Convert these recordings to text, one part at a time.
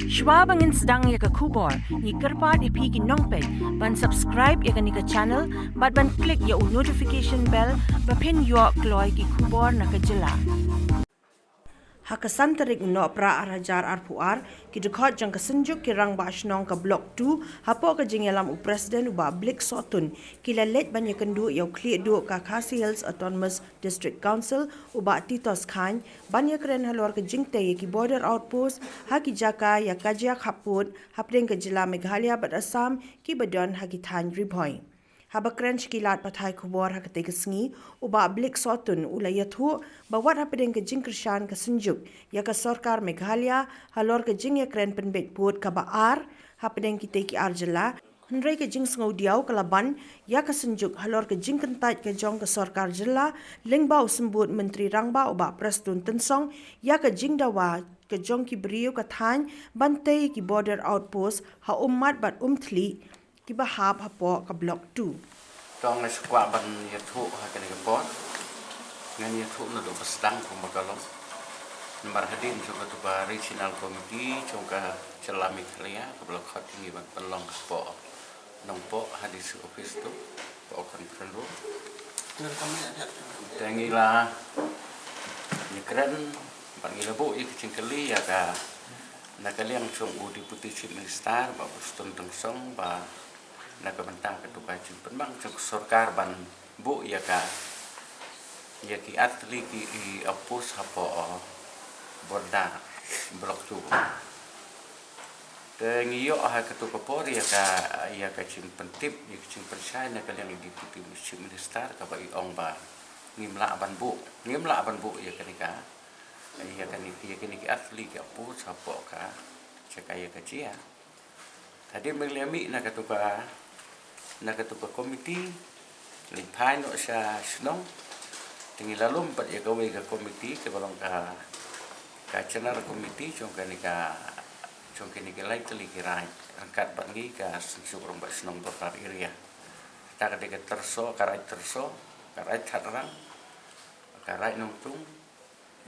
Shwa bangin sedang ya ke kubor, ni kerpa di pigi nongpet, ban subscribe ya ke ni ke channel, ban klik ya notification bell, pen yo kloy ki kubor na ke jela. Hakasan tarik no pra arajar arpuar ki dekot jang kesenjuk ki rang basnong ke blok 2 hapo ke jengelam u presiden uba blik sotun ki lelet banyak kendu yau kli du ka Khasi Hills Autonomous District Council uba Titos Khan banyak keren halor ke jingte ki border outpost haki jaka ya kajia khaput hapdeng ke jela Meghalaya bat Assam ki badon haki than riboy. Habakren kilat pathai kubor hakate kesngi uba blik sotun ulayathu bawat hapedeng ke jing krishan ke senjuk ya ke sarkar Meghalaya halor ke jing ya kren penbet put ka baar hapedeng kita ki arjela hendrai ke jing sengau diau ke laban ya ke senjuk halor ke jing kentat ke jong ke sarkar jela lingbau sembut menteri rangba uba Preston Tensong ya ke jing dawa ke jong ki beriu ke than bantai ki border outpost ha umat bat thli ki bahap hapo ka blok 2 tong es kwa ban yathu ha kan ke pot ngan yathu no do sedang ko makalom nomor hadin so ka ba regional committee chongka celami klia ka blok khat ni ban pelong po nong po hadis office tu po kan perlu tengila ni keren ban gilabu ik cingkeli ya ka nakaliang chung u deputy chief minister ba Preston Tensong ba nak kementang ketua jumpen bang cek sarkar ban bu ya ka ya ki atli ki opus hapo borda blok tu tengiyo ha ketua Kapolri ya ka jumpen tip ya jumpen sai nak yang deputy chief minister ka ba ong ba ngimla ban bu ya ka ya kan ki atli ki opus hapo ka cekaya ka cia tadi menglemi nak ketua komiti limpain no sa snong tingi lalum pat ya gawe ka komiti ke balong ka channel komiti chong ka lai teli kirai angkat bangi ka sensuk romba snong border area ta ka karai thatrang karai nongtung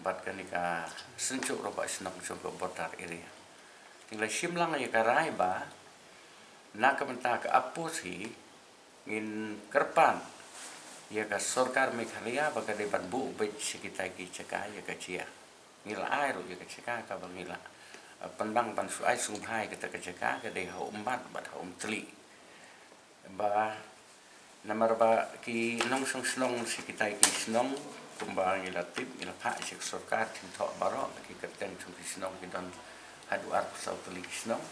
bat ka sensuk romba snong chong ka border area tinggal simlang ya karai ba nak kementang ke apusi ngin kerpan ya ka sarkar Meghalaya baka de ban bu be sekitar ki ceka ya ka cia ngila air ya ka ceka ka bangila pandang ban suai sunghai ka ka ceka ka de ha umbat bat ha tli ba namar ba ki nong song snong sekitar ki snong kumba ngila tip ngila pa sek sarkar tin tho baro ki kerten chung ki snong ki don hadu ar sau tli snong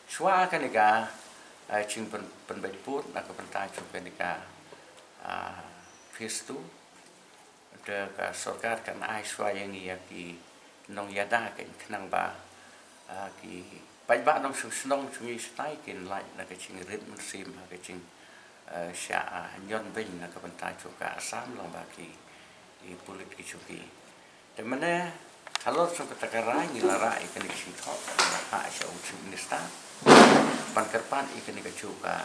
Shwa kan ika cing penbaik pun nak pentai chung kan ika phase tu de ka sarkar kan ai shwa yang ia ki nong yada kan kenang ba ki pai ba nong snong chung i stai kin lai nak cing rit musim ka cing sha nyon bin nak pentai chung ka Assam lang ba ki i pulit ki chung ki de mana kalau chung ka takarai ni larai kan ki tho ha sha chief minister ban kerpan ikan ika cuka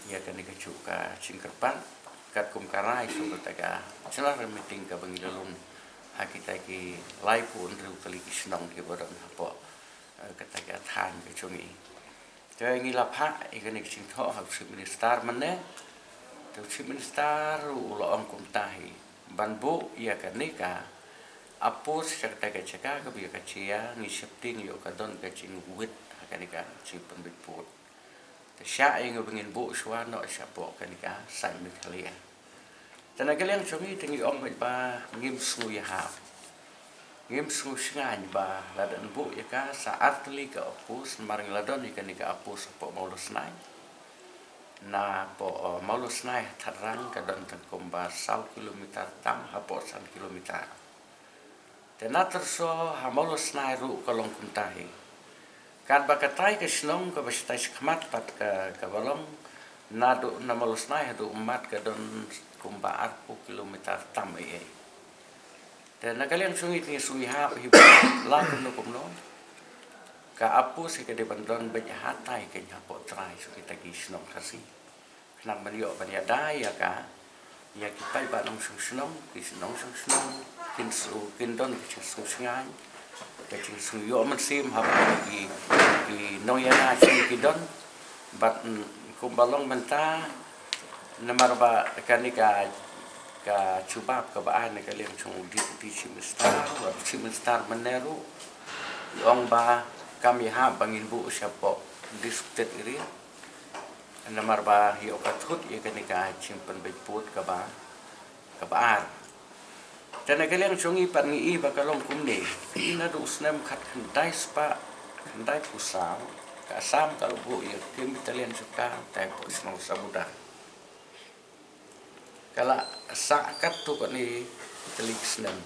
ya kan ika cuka cingkerpan kat kum karai so kataga celah meeting ka bangilalun hakita ki lai pun ru tali ki snong ki bodon hapo kataga than ke chungi te ngila pha ikan ika cingtho ha chief minister mane te chief minister ulo ong kum tahi ban bu ya kan nika apos kataga ceka ka bi ka cia ni shifting yo ka don ka cing wit kanika cipen biput te sya ing bengin bu shwa no sya po kanika sai Meghalaya tana kaliang chungi tingi ong ba ngim su ya ha ngim su sngan ba ladan bu ya ka saat li ka opus maring ladon kanika opus po maulus nai na po maulus nai tharang ka don tangkum ba 1 kilometer tam hapo 1 kilometer tena terso ha maulus nai ru kolong kuntahi kan bakatai ke snong ke bestai skmat pat ke balong nadu namalus nai hadu umat ke don kumba 4 kilometer tam ai dan nakalian sungi ni sungi ha hibu la kumno ka apu se ke de bandon be hatai ke nyapo trai so kita ki snong kasi kenang banyo banya dai ya ka ya kita ba nong snong ki snong kin su kin don ki su sngai kecing suyo mensim hab ki noyana ki don bat kumbalong menta namarba kanika ka chubab ka baan ka leng chung di chimistar meneru ong ba kami ha bangin bu siapo disputed iri namarba hiyo kathut ye kanika chimpan beput ka baan dan kalian sungi pangi ba kalong kumne ina do snem khat khandai spa khandai pusau ka sam kalau bu ye kim italian suka tai po sno sabuda kala sakat tu ko ni telik snem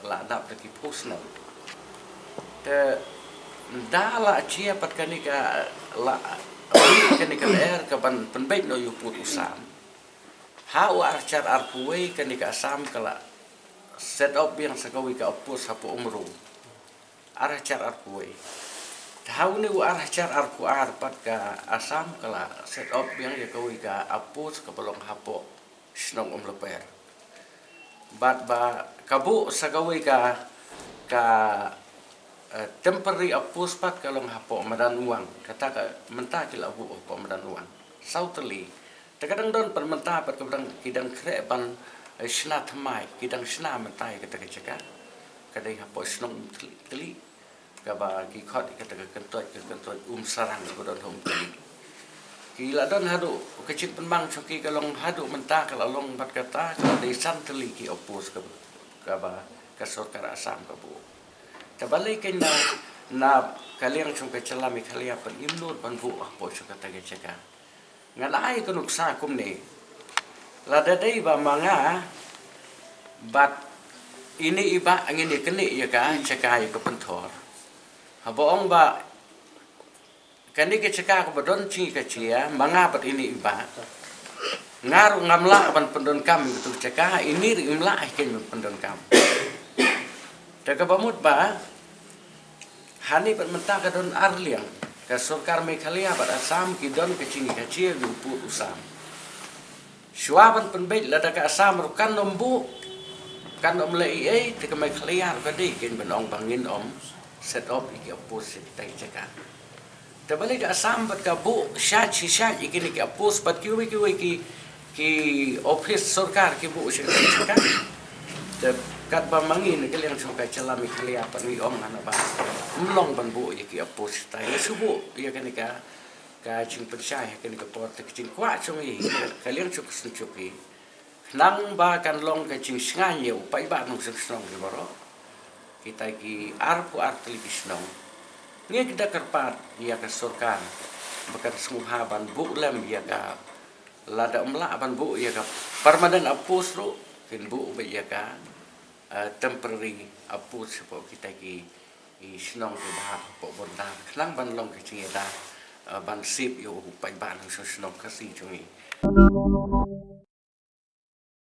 la dap de ki pusnem te dala chia pat kanika la kanika er ka ban penbait no yu put usam ha wa archar arpuei kanika sam kala set up yang sakawi ka opus hapo umru arah car arkuai tahu ni arah car arku arpat ka asam kala set up yang ya kawi ka opus ka belong hapo snong leper bat ba kabu sakawi ka temporary opus pat kalong hapo madan uang kata ka mentah kila bu hapo madan uang sauteli terkadang don permentah pat kadang kidang krepan Shna thamai kidang shna mentai kata kecaka kadai hapo snong teli kaba ki khot kata kentoi sarang ko don hom teli ki la don hadu kecik penbang choki kalong hadu menta kalong bat kata kadai san teli ki opos kaba ka sarkar asam kabu tabali ken na kaliang chung ka chalami khalia pan imlur pan bu hapo kata kecaka ngalai ko nuksa kumne lada dai ba manga bat ini iba angin keni ya ka cakai ko pentor habong ba kani ke cakak ko don ci ka cia manga bat ini iba ngaru ngamla ban pendon kam betul cakak ini imla ken pendon kam daga bamut ba hani bat menta ka don arliang ka sarkar Meghalaya bat asam ki don ke cingi ka cia lupu usam Shuaban penbait lada ka asam rukan nombu kan om lei ai te ka Meghalaya ka dei ken benong bangin om set up iki opposite tai jaka te balik asam bat ka bu shat iki ki oppose pat ki office sarkar ki bu se jaka te kat ba mangin ke liang so ka chala Meghalaya pat ni om ana ba mlong ban bu iki oppose tai subu ya kan ka ching percaya kan ka pot ka ching kwa chung i kalian chuk sun chuki nang ba kan long ka ching sngan ye pai ba nong sung snong ni baro kita ki arpu artli bisnong nge kita kerpat ya ka sarkar bakan smuha ban bu lem ya ka lada umla ban bu ya ka permanent apus ru kin bu ba ya ka temporary apus po kita ki snong ke ba po bonda nang ban long ka ching da ban sip yo pai ban so snong kasi chungi